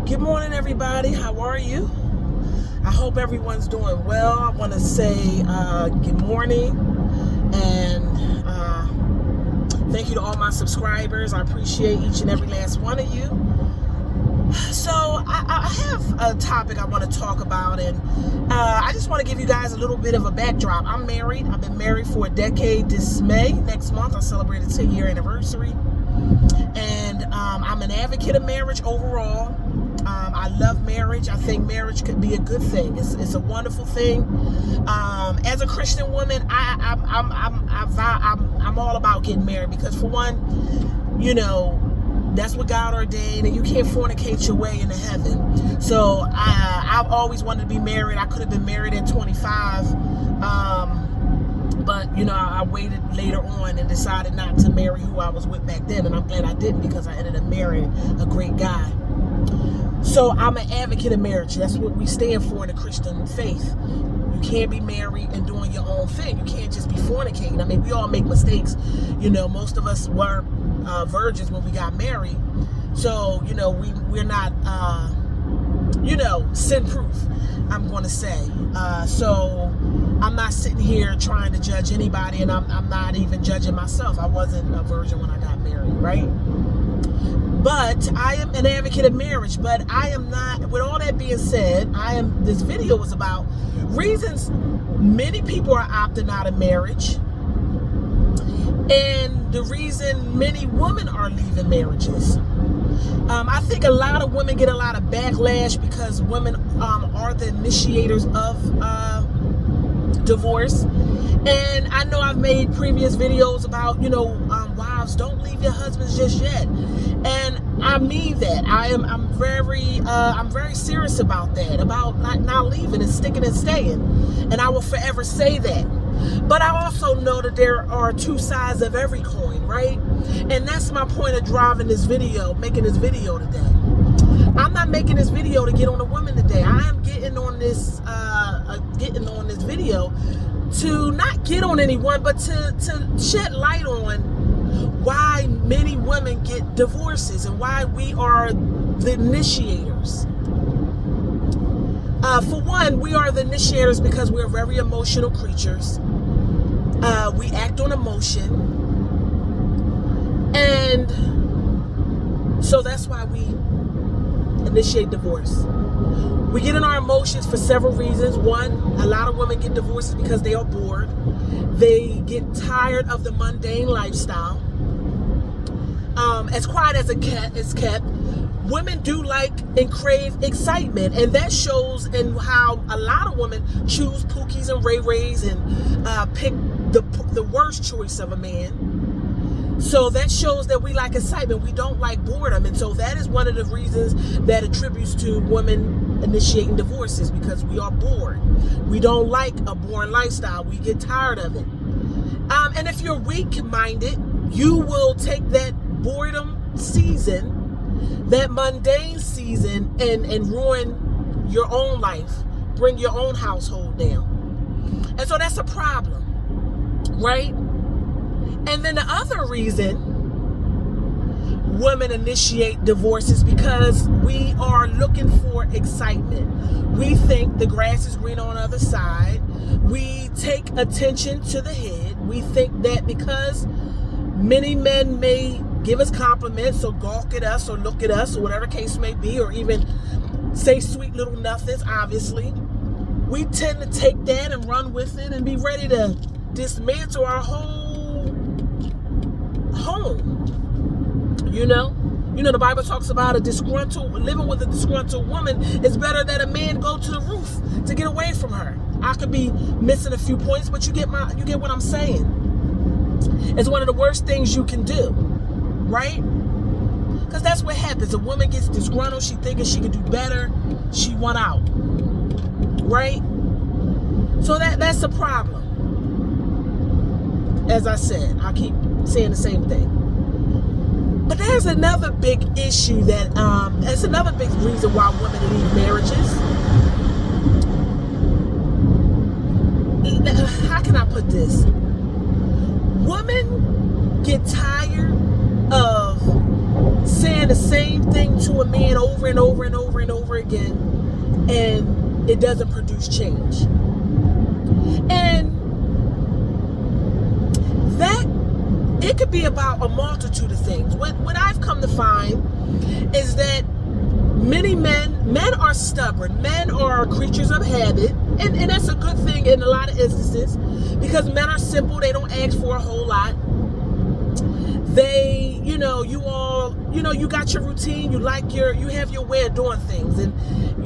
Good morning, everybody. How are you? I hope everyone's doing well. I want to say good morning and thank you to all my subscribers. I appreciate each and every last one of you. So I have a topic I want to talk about, and I just want to give you guys a little bit of a backdrop. I'm married. I've been married for a decade. This May, next month, I celebrate a 10-year anniversary. And I'm an advocate of marriage overall. I love marriage. I think marriage could be a good thing. It's a wonderful thing. As a Christian woman, I'm all about getting married because, for one, you know, that's what God ordained, and you can't fornicate your way into heaven. So I've always wanted to be married. I could have been married at 25, but you know, I waited later on and decided not to marry who I was with back then, and I'm glad I didn't because I ended up marrying a great guy. So I'm an advocate of marriage. That's what we stand for in the Christian faith. You can't be married and doing your own thing. You can't just be fornicating. I mean, we all make mistakes. You know, most of us were virgins when we got married. So, you know, we're not, you know, sin-proof, I'm going to say. So I'm not sitting here trying to judge anybody, and I'm not even judging myself. I wasn't a virgin when I got married, right? But I am an advocate of marriage, but I am not, with all that being said, this video was about reasons many people are opting out of marriage and the reason many women are leaving marriages. I think a lot of women get a lot of backlash because women are the initiators of divorce. And I know I've made previous videos about, you know, wives, don't leave your husbands just yet. And I mean that. I'm very serious about that, about not leaving and sticking and staying. And I will forever say that. But I also know that there are two sides of every coin, right? And that's my point of driving this video, making this video today. I'm not making this video to get on a woman today. I am getting on this video to not get on anyone, but to shed light on why many women get divorces and why we are the initiators. For one, we are the initiators because we're very emotional creatures. We act on emotion, and so that's why we initiate divorce. We get in our emotions for several reasons. One, a lot of women get divorces because they are bored. They get tired of the mundane lifestyle. As quiet as a cat is kept, women do like and crave excitement, and that shows in how a lot of women choose Pookies and Ray Rays and pick the worst choice of a man. So that shows that we like excitement. We don't like boredom, and so that is one of the reasons that attributes to women initiating divorces, because we are bored. We don't like a boring lifestyle. We get tired of it. And if you're weak-minded, you will take that boredom season, that mundane season, and ruin your own life, bring your own household down. And so that's a problem, right? And then the other reason women initiate divorce is because we are looking for excitement. We think the grass is green on the other side. We take attention to the head. We think that because many men may give us compliments or gawk at us or look at us or whatever case may be, or even say sweet little nothings, obviously, we tend to take that and run with it and be ready to dismantle our whole home. You know, the Bible talks about living with a disgruntled woman. It's better that a man go to the roof to get away from her. I could be missing a few points, but you get what I'm saying. It's one of the worst things you can do, right? Because that's what happens. A woman gets disgruntled. She thinking she could do better. She want out, right? So that's a problem. As I said, I keep saying the same thing. But there's another big issue that's another big reason why women leave marriages. How can I put this? Women get tired of saying the same thing to a man over and over and over and over again, and it doesn't produce change. And that, it could be about a multitude of things. What I've come to find is that many men are stubborn. Men are creatures of habit, and that's a good thing in a lot of instances, because men are simple. They don't ask for a whole lot. They, you got your routine. You have your way of doing things, and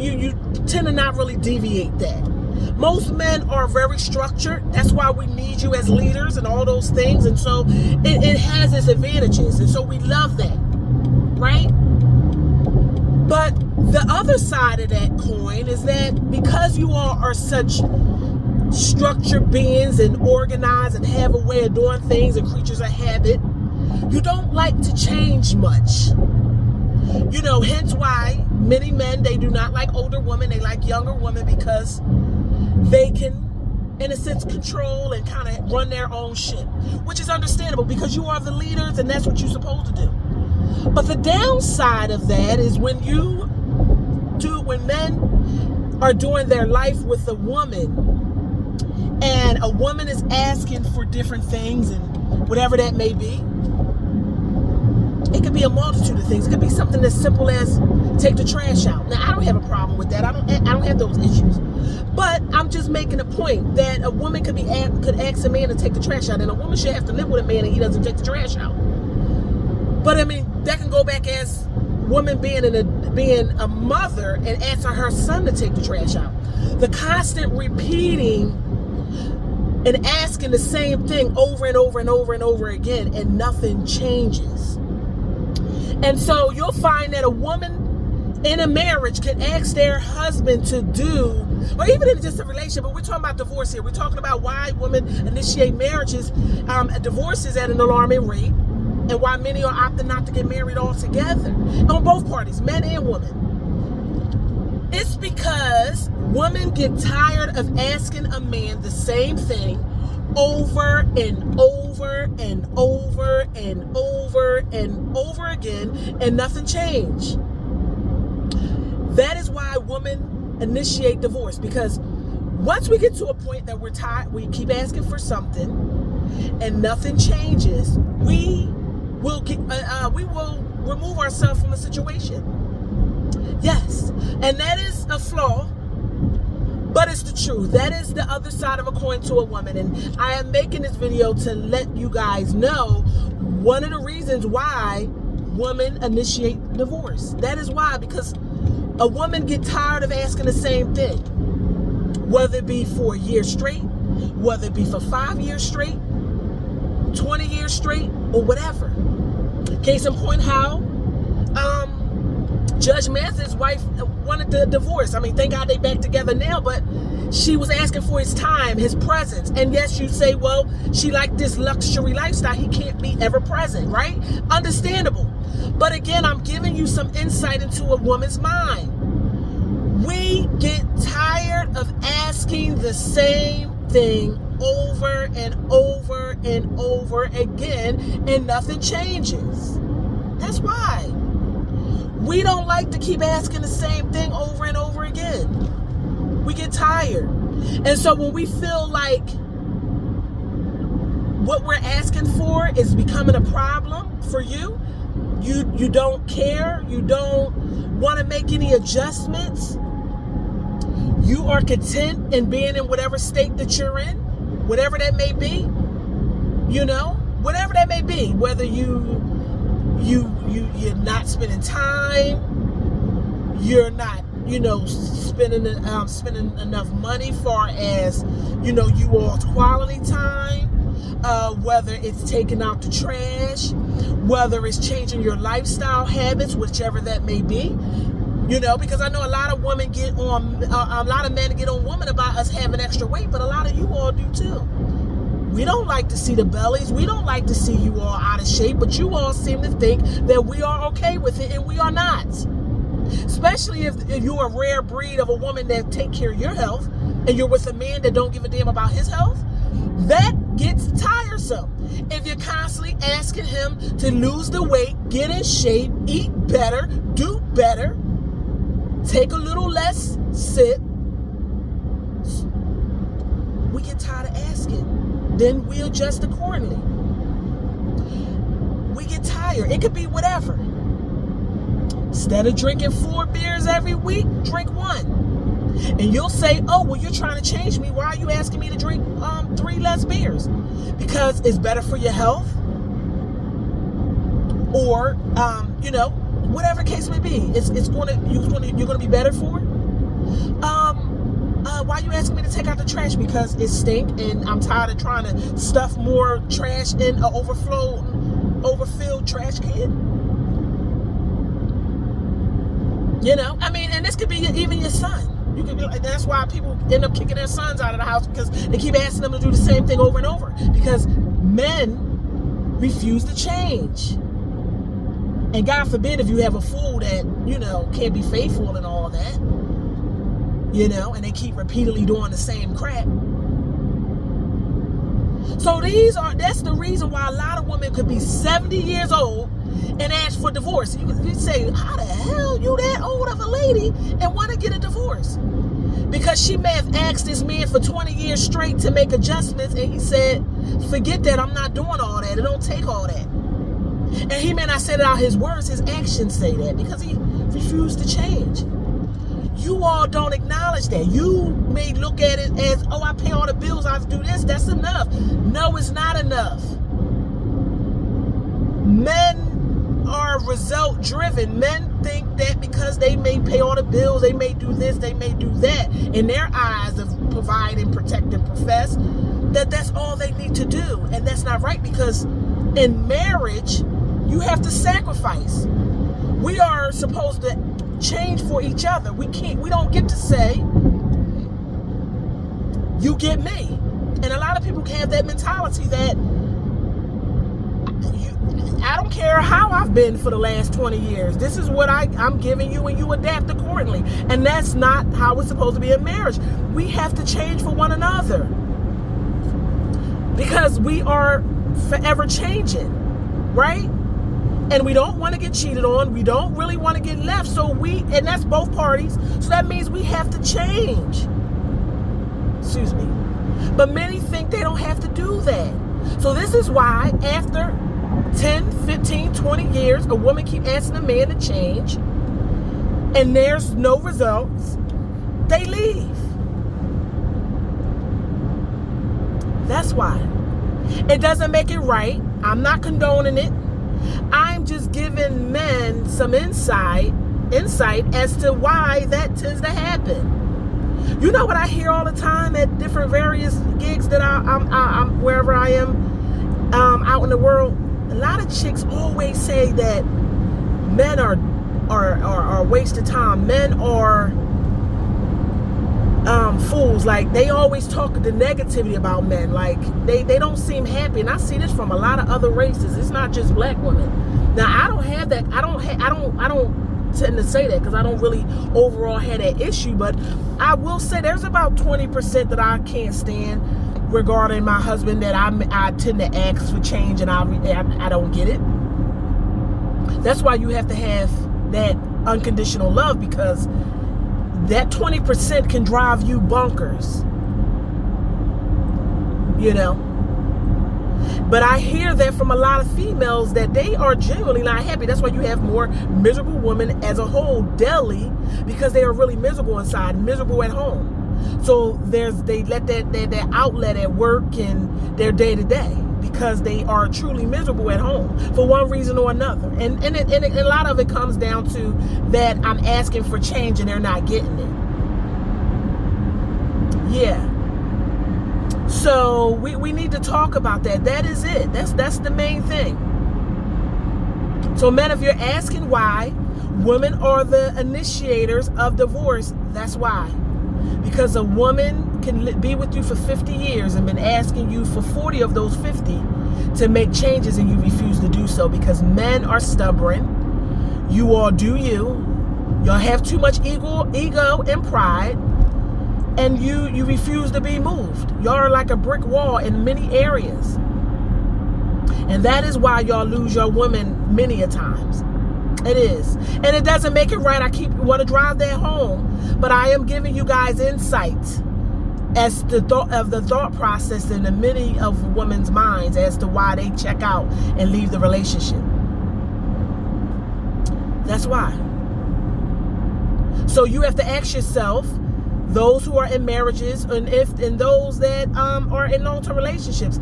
you tend to not really deviate that. Most men are very structured. That's why we need you as leaders and all those things. And so it has its advantages. And so we love that, right? But the other side of that coin is that because you all are such structured beings and organized and have a way of doing things and creatures of habit, you don't like to change much. Hence why many men, they do not like older women. They like younger women because they can, in a sense, control and kind of run their own shit, which is understandable because you are the leaders and that's what you're supposed to do. But the downside of that is when men are doing their life with a woman and a woman is asking for different things and whatever that may be. It could be a multitude of things. It could be something as simple as take the trash out. Now, I don't have a problem with that. I don't have those issues. But I'm just making a point that a woman could ask a man to take the trash out, and a woman should have to live with a man and he doesn't take the trash out. But I mean, that can go back as woman being a mother and asking her son to take the trash out. The constant repeating and asking the same thing over and over and over and over again, and nothing changes. And so you'll find that a woman in a marriage can ask their husband to do, or even in just a relationship, but we're talking about divorce here. We're talking about why women initiate marriages, divorces at an alarming rate, and why many are opting not to get married altogether, on both parties, men and women. It's because women get tired of asking a man the same thing over and over and over and over and over again, and nothing changed. That is why women initiate divorce, because once we get to a point that we're tired, we keep asking for something and nothing changes, we will remove ourselves from the situation. Yes, and that is a flaw, but it's the truth. That is the other side of a coin to a woman. And I am making this video to let you guys know one of the reasons why women initiate divorce. That is why, because a woman gets tired of asking the same thing, whether it be for a year straight, whether it be for 5 years straight, 20 years straight, or whatever. Case in point, how Judge Mathis's wife wanted the divorce. I mean, thank God they back together now, but she was asking for his time, his presence. And yes, you say, well, she liked this luxury lifestyle. He can't be ever present, right? Understandable. But again, I'm giving you some insight into a woman's mind. We get tired of asking the same thing over and over and over again, and nothing changes. That's why. We don't like to keep asking the same thing over and over again. We get tired. And so when we feel like what we're asking for is becoming a problem for you, you don't care, you don't want to make any adjustments, you are content in being in whatever state that you're in, whatever that may be, whatever that may be, whether you're not spending time, you're not, spending enough money far as, you all's quality time, whether it's taking out the trash, whether it's changing your lifestyle habits, whichever that may be, because I know a lot of men get on women about us having extra weight, but a lot of you all do too. We don't like to see the bellies. We don't like to see you all out of shape, but you all seem to think that we are okay with it, and we are not. Especially if you're a rare breed of a woman that take care of your health, and you're with a man that don't give a damn about his health. That gets tiresome. If you're constantly asking him to lose the weight, get in shape, eat better, do better, take a little less sip, we get tired of asking. Then we adjust accordingly. We get tired. It could be whatever. Instead of drinking 4 beers every week, drink 1. And you'll say, oh, well, you're trying to change me. Why are you asking me to drink 3 less beers? Because it's better for your health. Or, whatever the case may be. You're gonna be better for it. Why are you asking me to take out the trash? Because it stink and I'm tired of trying to stuff more trash in an overfilled trash can. And this could be even your son. You could be, that's why people end up kicking their sons out of the house, because they keep asking them to do the same thing over and over. Because men refuse to change. And God forbid if you have a fool that, can't be faithful and all that, and they keep repeatedly doing the same crap. So that's the reason why a lot of women could be 70 years old and ask for divorce. You say, how the hell you that old of a lady and want to get a divorce? Because she may have asked this man for 20 years straight to make adjustments, and he said, forget that, I'm not doing all that, it don't take all that. And he may not say it out his words, his actions say that, because he refused to change. You all don't acknowledge that. You may look at it as, oh, I pay all the bills, I have to do this, that's enough. No, it's not enough. Men are result driven. Men think that because they may pay all the bills, they may do this, they may do that, in their eyes of provide and protect and profess, that's all they need to do. And that's not right, because in marriage, you have to sacrifice. We are supposed to change for each other. We don't get to say, you get me. And a lot of people have that mentality that I don't care how I've been for the last 20 years. This is what I'm giving you, and you adapt accordingly. And that's not how it's supposed to be in marriage. We have to change for one another, because we are forever changing, right? And we don't want to get cheated on. We don't really want to get left. And that's both parties. So that means we have to change. Excuse me. But many think they don't have to do that. So this is why after 10, 15, 20 years, a woman keep asking a man to change, and there's no results, they leave. That's why. It doesn't make it right. I'm not condoning it. I'm just giving men some insight as to why that tends to happen. You know what I hear all the time at different various gigs that I'm wherever I am out in the world? A lot of chicks always say that men are a waste of time. Men are fools. Like, they always talk the negativity about men. Like, they don't seem happy. And I see this from a lot of other races. It's not just black women. Now, I don't have that. I don't tend to say that, because I don't really overall have that issue. But I will say there's about 20% that I can't stand regarding my husband, that I tend to ask for change, and I don't get it. That's why you have to have that unconditional love, because that 20% can drive you bonkers, But I hear that from a lot of females, that they are genuinely not happy. That's why you have more miserable women as a whole daily, because they are really miserable inside, miserable at home. So they let that outlet at work and their day to day, because they are truly miserable at home for one reason or another. And a lot of it comes down to that I'm asking for change and they're not getting it. Yeah. So we need to talk about that. That is it. That's the main thing. So men, if you're asking why women are the initiators of divorce, that's why. Because a woman can be with you for 50 years and been asking you for 40 of those 50 to make changes, and you refuse to do so because men are stubborn. You all do you. Y'all have too much ego and pride. and you refuse to be moved. Y'all are like a brick wall in many areas. And that is why y'all lose your women many a times. It is. And it doesn't make it right. I want to drive that home. But I am giving you guys insight as the thought process in the many of women's minds as to why they check out and leave the relationship. That's why. So you have to ask yourself, those who are in marriages and those that are in long-term relationships,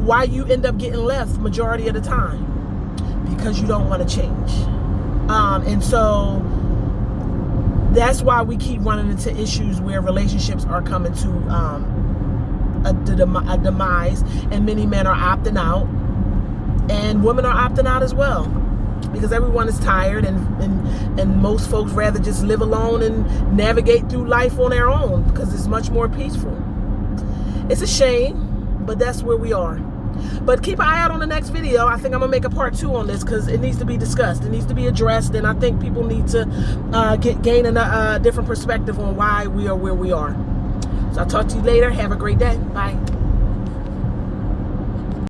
why you end up getting left majority of the time? Because you don't want to change. And so that's why we keep running into issues where relationships are coming to a demise, and many men are opting out, and women are opting out as well, because everyone is tired, and most folks rather just live alone and navigate through life on their own because it's much more peaceful. It's a shame, but that's where we are. But keep an eye out on the next video. I think I'm going to make a part 2 on this because it needs to be discussed. It needs to be addressed, and I think people need to gain a different perspective on why we are where we are. So I'll talk to you later. Have a great day. Bye.